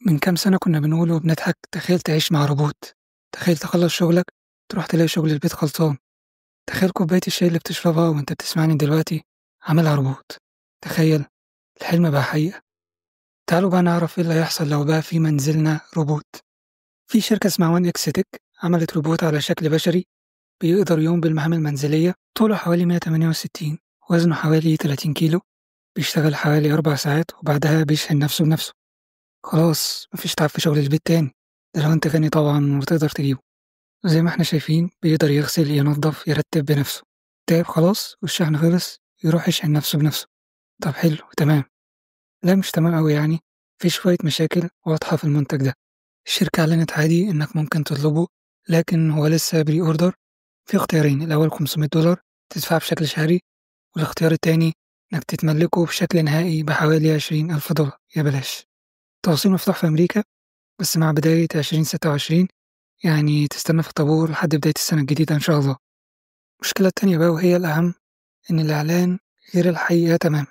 من كام سنة كنا بنقول وبنضحك تخيل تعيش مع روبوت. تخيل تخلص شغلك تروح تلاقي شغل البيت خلصان. تخيل كوباية الشاي اللي بتشربها وانت بتسمعني دلوقتي عاملها روبوت. تخيل الحلم بقى حقيقة. تعالوا بقى نعرف ايه اللي هيحصل لو بقى في منزلنا روبوت. في شركة اسمها وان اكس تك عملت روبوت على شكل بشري بيقدر يقوم بالمهام المنزلية. طوله حوالي 168، وزنه حوالي 30 كيلو، بيشتغل حوالي 4 ساعات وبعدها بيشحن نفسه بنفسه. خلاص مفيش تعب في شغل البيت تاني، ده لو انت غني طبعا وتقدر تجيبه. زي ما احنا شايفين بيقدر يغسل ينظف يرتب بنفسه. تعب خلاص والشحن خلص يروح يشحن نفسه بنفسه. طب حلو تمام. لا مش تمام أوي يعني، في شوية مشاكل واضحة في المنتج ده. الشركة أعلنت عادي إنك ممكن تطلبه، لكن هو لسه بري أوردر. في اختيارين، الأول $500 تدفع بشكل شهري، والاختيار التاني إنك تتملكه بشكل نهائي بحوالي $20,000 يا بلاش. التوصيل مفتوح في أمريكا بس مع بداية 2026، يعني تستنى في الطابور لحد بداية السنة الجديدة إن شاء الله. المشكلة التانية بقى وهي الأهم، إن الإعلان غير الحقيقة تماما.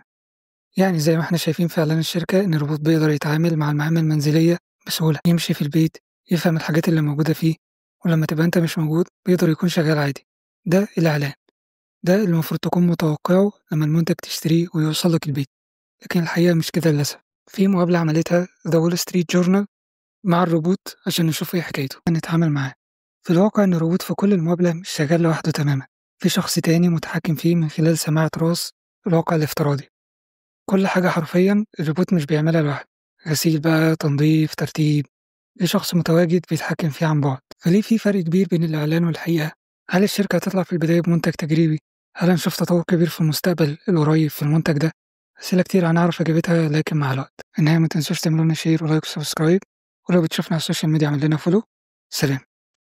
يعني زي ما احنا شايفين في إعلان الشركة إن الروبوت بيقدر يتعامل مع المهام المنزلية بسهولة، يمشي في البيت، يفهم الحاجات اللي موجودة فيه، ولما تبقى أنت مش موجود بيقدر يكون شغال عادي. ده الإعلان، ده اللي المفروض تكون متوقعه لما المنتج تشتريه ويوصلك البيت. لكن الحقيقة مش كده للأسف. في مقابلة عملتها ذا وول ستريت جورنال مع الروبوت عشان نشوف ايه حكايته نتعامل معاه. في الواقع ان الروبوت في كل المقابلة مش شغال لوحده تماما، في شخص تاني متحكم فيه من خلال سماعة راس في الواقع الافتراضي. كل حاجة حرفيا الروبوت مش بيعملها لوحده، غسيل بقى، تنظيف، ترتيب، في شخص متواجد بيتحكم فيه عن بعد. فليه في فرق كبير بين الإعلان والحقيقة؟ هل الشركة هتطلع في البداية بمنتج تجريبي؟ هل هنشوف تطور كبير في المستقبل القريب في المنتج ده؟ أسئلة كتير هنعرف إجابتها لكن مع الوقت. في النهاية ما تنسوش تعملوا لنا شير ولايك وسبسكرايب، ولو بتشوفنا على السوشيال ميديا اعمل لنا فولو. سلام.